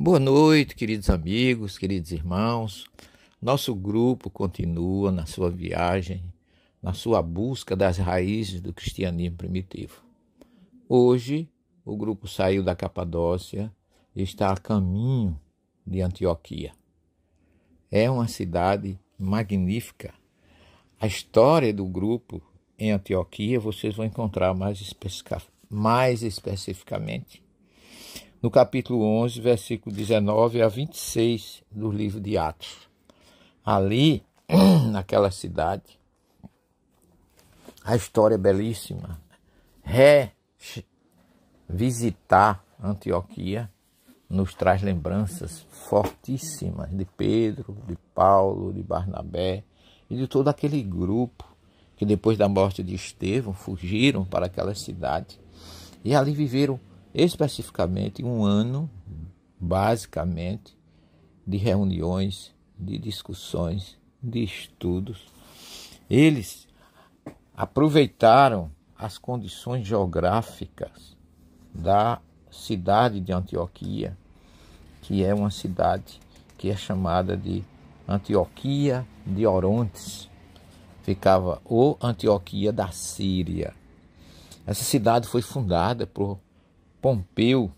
Boa noite, queridos amigos, queridos irmãos. Nosso grupo continua na sua viagem, na sua busca das raízes do cristianismo primitivo. Hoje, o grupo saiu da Capadócia e está a caminho de Antioquia. É uma cidade magnífica. A história do grupo em Antioquia vocês vão encontrar mais especificamente no capítulo 11, versículo 19 a 26 do livro de Atos. Ali, naquela cidade, a história é belíssima. Visitar Antioquia nos traz lembranças fortíssimas de Pedro, de Paulo, de Barnabé e de todo aquele grupo que depois da morte de Estevão fugiram para aquela cidade e ali viveram especificamente um ano, basicamente, de reuniões, de discussões, de estudos. Eles aproveitaram as condições geográficas da cidade de Antioquia, que é uma cidade que é chamada de Antioquia de Orontes. Ficava ou Antioquia da Síria. Essa cidade foi fundada por Pompeu,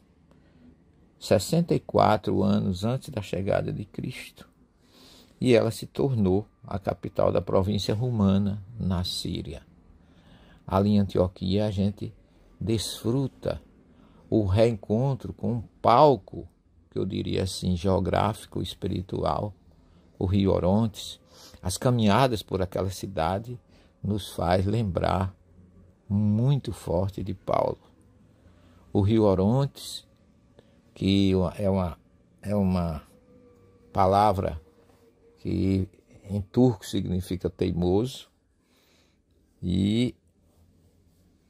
64 anos antes da chegada de Cristo. E ela se tornou a capital da província romana na Síria. Ali em Antioquia a gente desfruta o reencontro com um palco, que eu diria assim, geográfico, espiritual, o Rio Orontes. As caminhadas por aquela cidade nos faz lembrar muito forte de Paulo. O Rio Orontes, que é uma palavra que em turco significa teimoso, e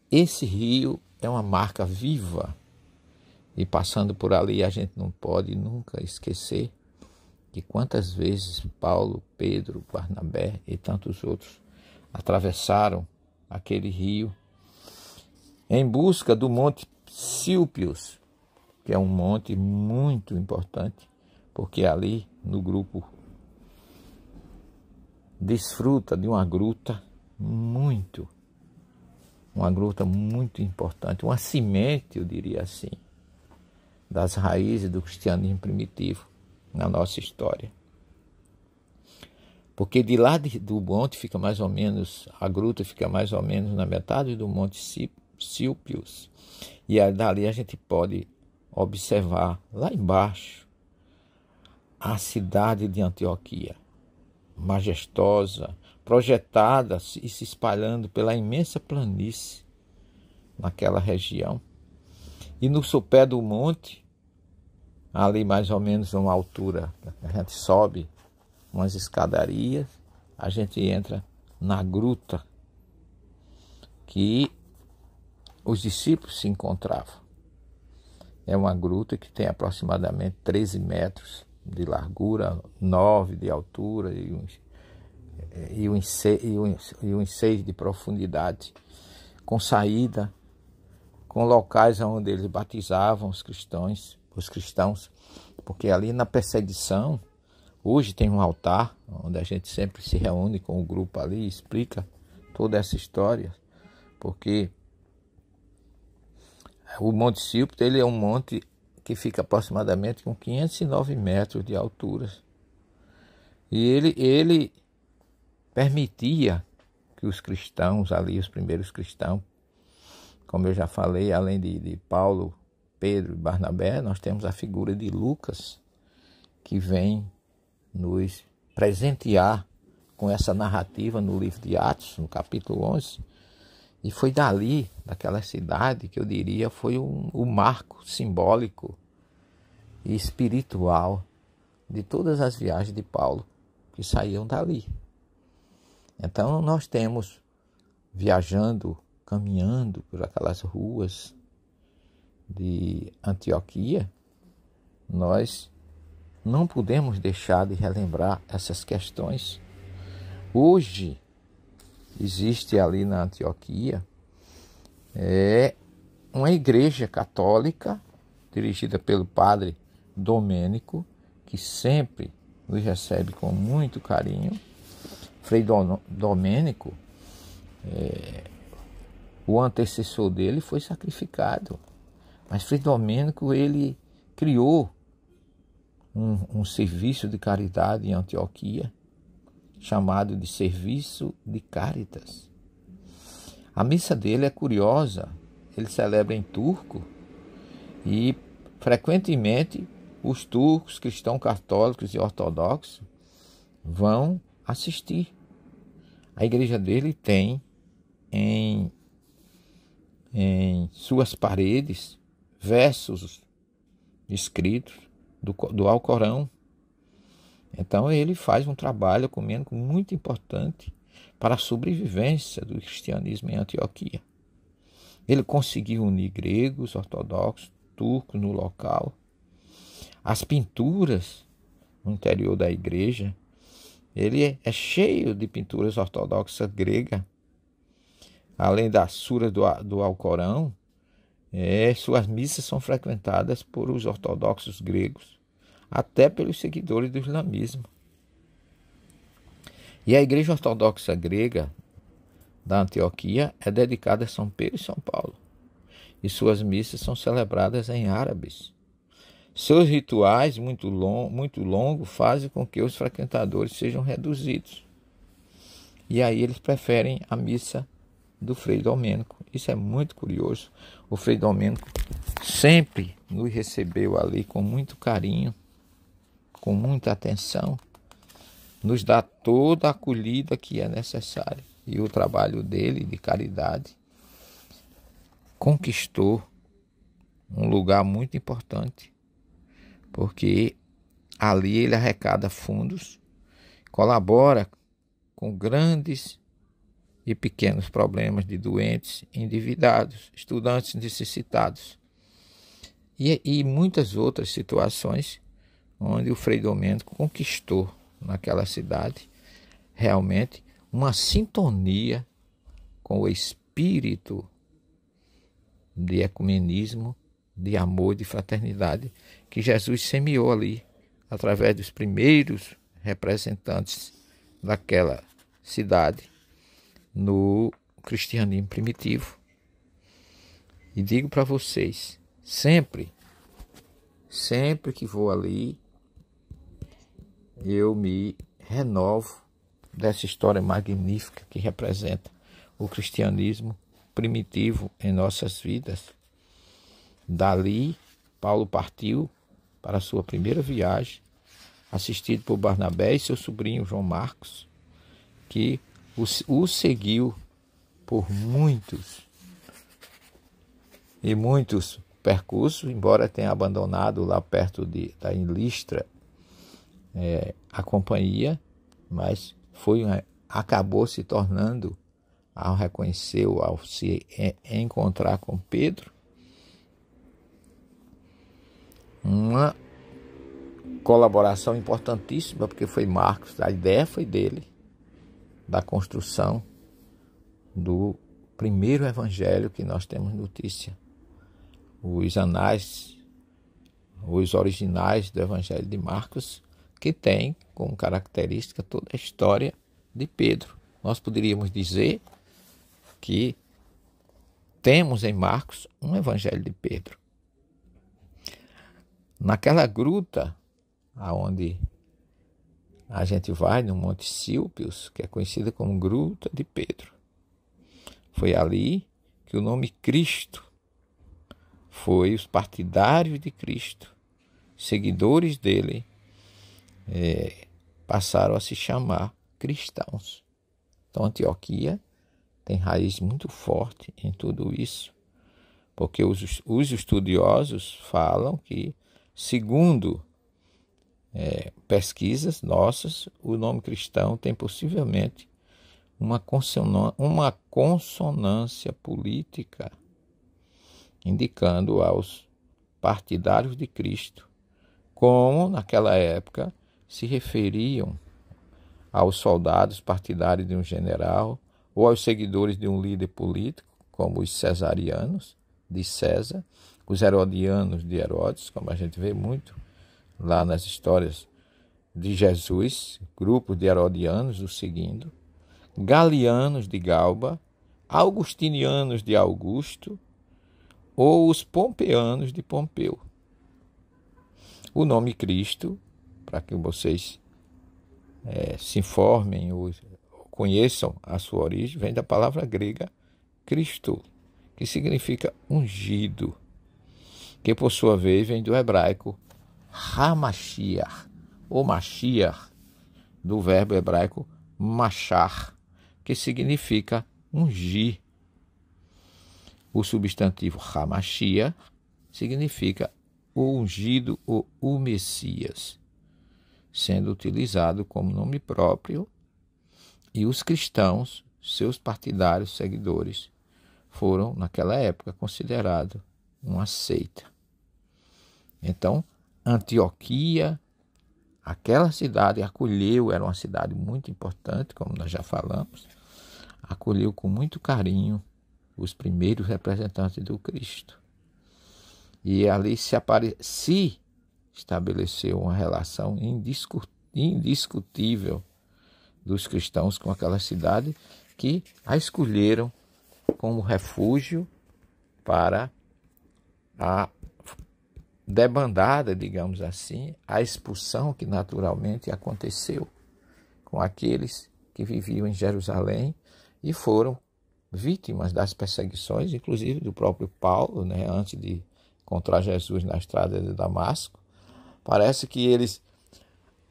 esse rio é uma marca viva, e passando por ali a gente não pode nunca esquecer de quantas vezes Paulo, Pedro, Barnabé e tantos outros atravessaram aquele rio em busca do Monte Silpios, que é um monte muito importante, porque ali no grupo desfruta de uma gruta muito importante, uma semente, eu diria assim, das raízes do cristianismo primitivo na nossa história. Porque de lá do monte fica mais ou menos, a gruta fica mais ou menos na metade do Monte Silpios. E dali a gente pode observar lá embaixo a cidade de Antioquia, majestosa, projetada e se espalhando pela imensa planície naquela região. E no sopé do monte, ali mais ou menos uma altura, a gente sobe umas escadarias, a gente entra na gruta que os discípulos se encontravam. É uma gruta que tem aproximadamente 13 metros de largura, 9 de altura e uns 6 de profundidade, com saída, com locais onde eles batizavam os cristãos, porque ali na perseguição, hoje tem um altar, onde a gente sempre se reúne com o grupo ali e explica toda essa história, porque o Monte Silpios, ele é um monte que fica aproximadamente com 509 metros de altura. E ele permitia que os cristãos ali, os primeiros cristãos, como eu já falei, além de Paulo, Pedro e Barnabé, nós temos a figura de Lucas, que vem nos presentear com essa narrativa no livro de Atos, no capítulo 11. E foi dali, daquela cidade, que eu diria foi o marco simbólico e espiritual de todas as viagens de Paulo, que saíam dali. Então nós temos, viajando, caminhando por aquelas ruas de Antioquia, nós não podemos deixar de relembrar essas questões. Hoje existe ali na Antioquia uma igreja católica dirigida pelo padre Domênico, que sempre nos recebe com muito carinho. Frei Domênico, o antecessor dele foi sacrificado, mas Frei Domênico, ele criou um serviço de caridade em Antioquia, chamado de Serviço de Caritas. A missa dele é curiosa, ele celebra em turco e frequentemente os turcos, cristãos católicos e ortodoxos vão assistir. A igreja dele tem em suas paredes versos escritos do Alcorão. Então ele faz um trabalho ecumênico muito importante para a sobrevivência do cristianismo em Antioquia. Ele conseguiu unir gregos, ortodoxos, turcos no local. As pinturas no interior da igreja, ele é cheio de pinturas ortodoxas gregas. Além das suras do Alcorão, suas missas são frequentadas por os ortodoxos gregos, até pelos seguidores do islamismo. E a igreja ortodoxa grega da Antioquia é dedicada a São Pedro e São Paulo, e suas missas são celebradas em árabes. Seus rituais muito longos fazem com que os frequentadores sejam reduzidos. E aí eles preferem a missa do Frei Domênico. Isso é muito curioso. O Frei Domênico sempre nos recebeu ali com muito carinho, com muita atenção, nos dá toda a acolhida que é necessária. E o trabalho dele de caridade conquistou um lugar muito importante, porque ali ele arrecada fundos, colabora com grandes e pequenos problemas de doentes, endividados, estudantes necessitados e muitas outras situações onde o Frei Domênico conquistou naquela cidade realmente uma sintonia com o espírito de ecumenismo, de amor, de fraternidade que Jesus semeou ali através dos primeiros representantes daquela cidade no cristianismo primitivo. E digo para vocês, sempre que vou ali, eu me renovo dessa história magnífica que representa o cristianismo primitivo em nossas vidas. Dali, Paulo partiu para a sua primeira viagem, assistido por Barnabé e seu sobrinho João Marcos, que o seguiu por muitos percursos, embora tenha abandonado lá perto da em Listra a companhia, mas acabou se tornando, ao reconhecer, ao se encontrar com Pedro, uma colaboração importantíssima, porque foi Marcos, a ideia foi dele, da construção do primeiro evangelho que nós temos notícia. Os anais, os originais do evangelho de Marcos, que tem como característica toda a história de Pedro. Nós poderíamos dizer que temos em Marcos um evangelho de Pedro. Naquela gruta aonde a gente vai, no Monte Sílpios, que é conhecida como Gruta de Pedro, foi ali que o nome Cristo foi os partidários de Cristo, seguidores dele, passaram a se chamar cristãos. Então Antioquia tem raiz muito forte em tudo isso, porque os estudiosos falam que, segundo pesquisas nossas, o nome cristão tem possivelmente uma consonância política, indicando aos partidários de Cristo, como naquela época se referiam aos soldados partidários de um general ou aos seguidores de um líder político, como os cesarianos de César, os herodianos de Herodes, como a gente vê muito lá nas histórias de Jesus, grupo de herodianos o seguindo, galianos de Galba, augustinianos de Augusto ou os pompeanos de Pompeu. O nome Cristo, para que vocês se informem ou conheçam a sua origem, vem da palavra grega Cristo, que significa ungido, que por sua vez vem do hebraico Hamashiach, ou Mashiach, do verbo hebraico machar, que significa ungir. O substantivo Hamashiach significa o ungido ou o Messias, sendo utilizado como nome próprio, e os cristãos, seus partidários, seguidores, foram, naquela época, considerados uma seita. Então, Antioquia, aquela cidade acolheu, era uma cidade muito importante, como nós já falamos, acolheu com muito carinho os primeiros representantes do Cristo. E ali se estabeleceu uma relação indiscutível dos cristãos com aquela cidade, que a escolheram como refúgio para a debandada, digamos assim, a expulsão que naturalmente aconteceu com aqueles que viviam em Jerusalém e foram vítimas das perseguições, inclusive do próprio Paulo, antes de encontrar Jesus na estrada de Damasco. Parece que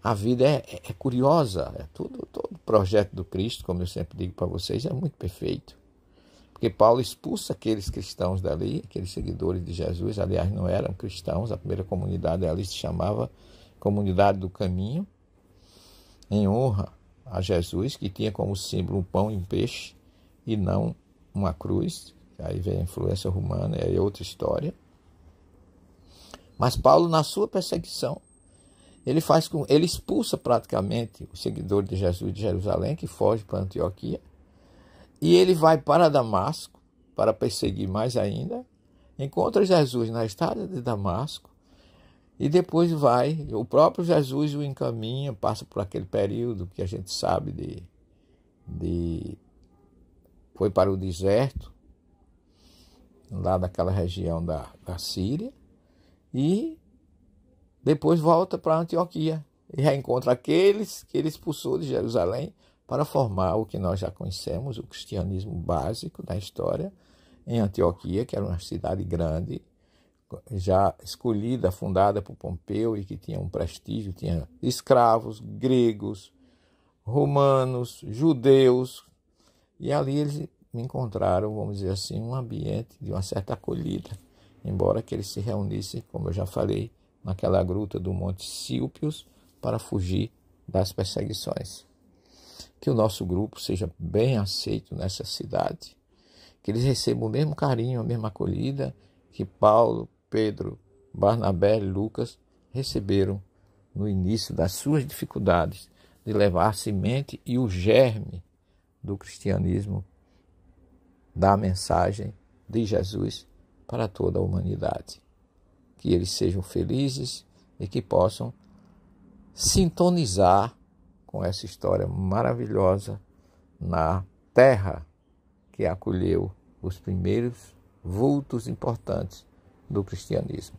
a vida é curiosa, todo o projeto do Cristo, como eu sempre digo para vocês, é muito perfeito. Porque Paulo expulsa aqueles cristãos dali, aqueles seguidores de Jesus, aliás, não eram cristãos, a primeira comunidade ali se chamava Comunidade do Caminho, em honra a Jesus, que tinha como símbolo um pão e um peixe, e não uma cruz. Aí vem a influência romana, é outra história. Mas Paulo, na sua perseguição, ele expulsa praticamente o seguidor de Jesus de Jerusalém, que foge para Antioquia, e ele vai para Damasco para perseguir mais ainda, encontra Jesus na estrada de Damasco, e depois o próprio Jesus o encaminha, passa por aquele período que a gente sabe foi para o deserto, lá daquela região da Síria, e depois volta para Antioquia e reencontra aqueles que ele expulsou de Jerusalém para formar o que nós já conhecemos, o cristianismo básico da história, em Antioquia, que era uma cidade grande, já escolhida, fundada por Pompeu, e que tinha um prestígio, tinha escravos, gregos, romanos, judeus, e ali eles encontraram, vamos dizer assim, um ambiente de uma certa acolhida, embora que eles se reunissem, como eu já falei, naquela gruta do Monte Silpios, para fugir das perseguições. Que o nosso grupo seja bem aceito nessa cidade, que eles recebam o mesmo carinho, a mesma acolhida que Paulo, Pedro, Barnabé e Lucas receberam no início das suas dificuldades de levar a semente e o germe do cristianismo, da mensagem de Jesus para toda a humanidade. Que eles sejam felizes e que possam sintonizar com essa história maravilhosa na terra que acolheu os primeiros vultos importantes do cristianismo.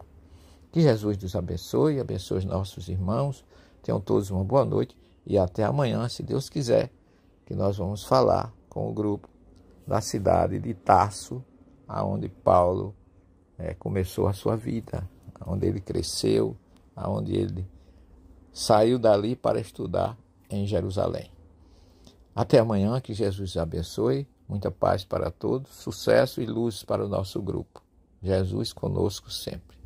Que Jesus nos abençoe os nossos irmãos. Tenham todos uma boa noite e até amanhã, se Deus quiser, que nós vamos falar com o grupo da cidade de Tarso, aonde Paulo começou a sua vida, onde ele cresceu, aonde ele saiu dali para estudar em Jerusalém. Até amanhã, que Jesus abençoe, muita paz para todos, sucesso e luz para o nosso grupo. Jesus conosco sempre.